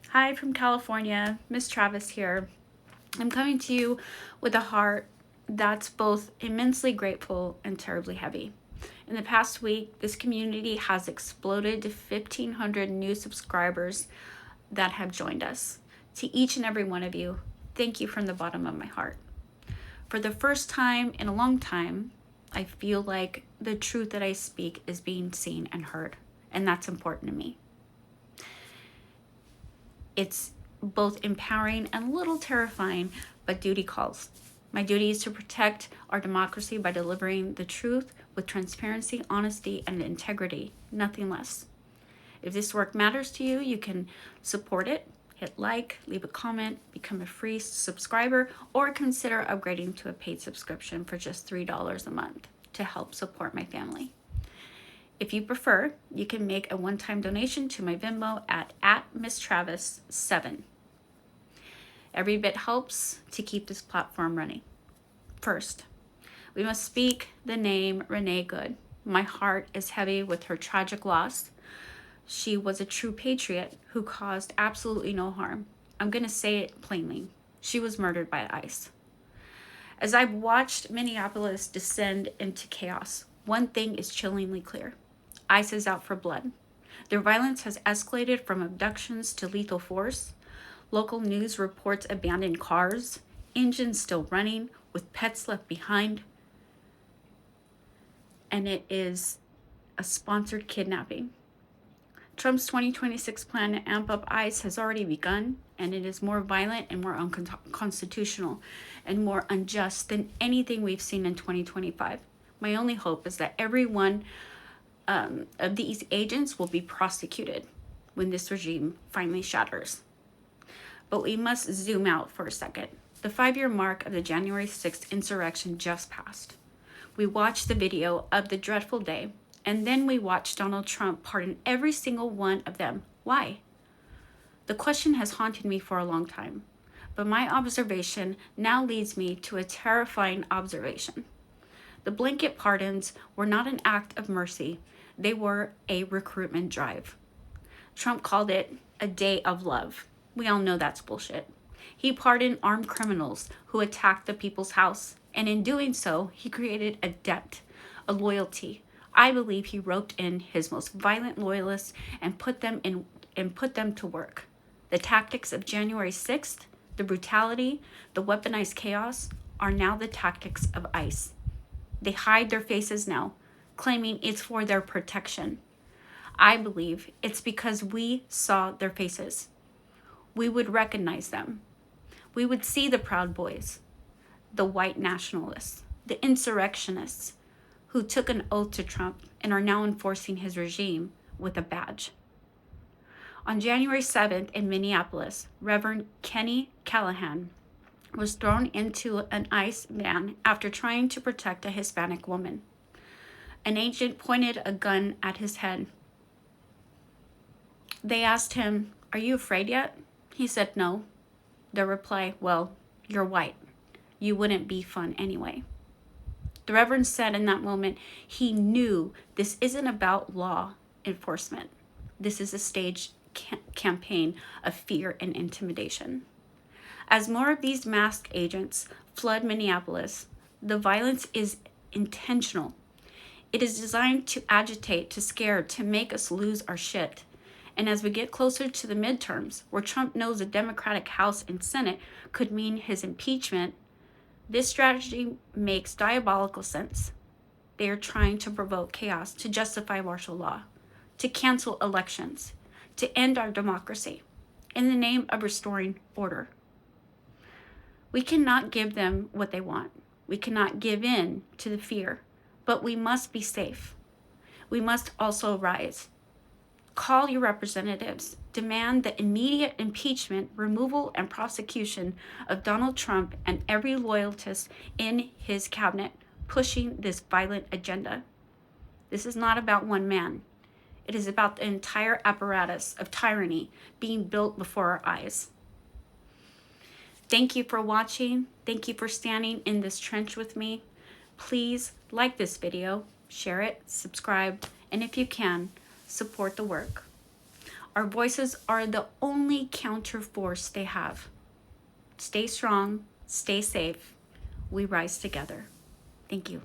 Hi from California, Miss Travis here. I'm coming to you with a heart that's both immensely grateful and terribly heavy. In the past week, this community has exploded to 1,500 new subscribers that have joined us. To each and every one of you, thank you from the bottom of my heart. For the first time in a long time, I feel like the truth that I speak is being seen and heard, and that's important to me. It's both empowering and a little terrifying, but duty calls. My duty is to protect our democracy by delivering the truth with transparency, honesty, and integrity, nothing less. If this work matters to you, you can support it, hit like, leave a comment, become a free subscriber, or consider upgrading to a paid subscription for just $3 a month to help support my family. If you prefer, you can make a one-time donation to my Venmo at MissTravis7. Every bit helps to keep this platform running. First, we must speak the name Renee Good. My heart is heavy with her tragic loss. She was a true patriot who caused absolutely no harm. I'm going to say it plainly. She was murdered by ICE. As I've watched Minneapolis descend into chaos, one thing is chillingly clear. ICE is out for blood. Their violence has escalated from abductions to lethal force. Local news reports abandoned cars, engines still running, with pets left behind. And it is a sponsored kidnapping. Trump's 2026 plan to amp up ICE has already begun, and it is more violent and more unconstitutional and more unjust than anything we've seen in 2025. My only hope is that every one of these agents will be prosecuted when this regime finally shatters. But we must zoom out for a second. The 5-year mark of the January 6th insurrection just passed. We watched the video of the dreadful day, and then we watched Donald Trump pardon every single one of them. Why? The question has haunted me for a long time, but my observation now leads me to a terrifying observation. The blanket pardons were not an act of mercy. They were a recruitment drive. Trump called it a day of love. We all know that's bullshit. He pardoned armed criminals who attacked the people's house, and in doing so, he created a debt, a loyalty. I believe he roped in his most violent loyalists and put them to work. The tactics of January 6th, the brutality, the weaponized chaos, are now the tactics of ICE. They hide their faces now, claiming it's for their protection. I believe it's because we saw their faces. We would recognize them. We would see the Proud Boys, the white nationalists, the insurrectionists who took an oath to Trump and are now enforcing his regime with a badge. On January 7th in Minneapolis, Reverend Kenny Callahan was thrown into an ICE van after trying to protect a Hispanic woman. An agent pointed a gun at his head. They asked him, "Are you afraid yet?" He said no. Their reply, "Well, you're white. You wouldn't be fun anyway." The Reverend said in that moment, he knew this isn't about law enforcement. This is a staged campaign of fear and intimidation. As more of these masked agents flood Minneapolis, the violence is intentional. It is designed to agitate, to scare, to make us lose our shit. And as we get closer to the midterms, where Trump knows a Democratic House and Senate could mean his impeachment, this strategy makes diabolical sense. They are trying to provoke chaos, to justify martial law, to cancel elections, to end our democracy, in the name of restoring order. We cannot give them what they want. We cannot give in to the fear, but we must be safe. We must also rise. Call your representatives. Demand the immediate impeachment, removal, and prosecution of Donald Trump and every loyalist in his cabinet pushing this violent agenda. This is not about one man. It is about the entire apparatus of tyranny being built before our eyes. Thank you for watching. Thank you for standing in this trench with me. Please like this video, share it, subscribe, and if you can, support the work. Our voices are the only counterforce they have. Stay strong, stay safe. We rise together. Thank you.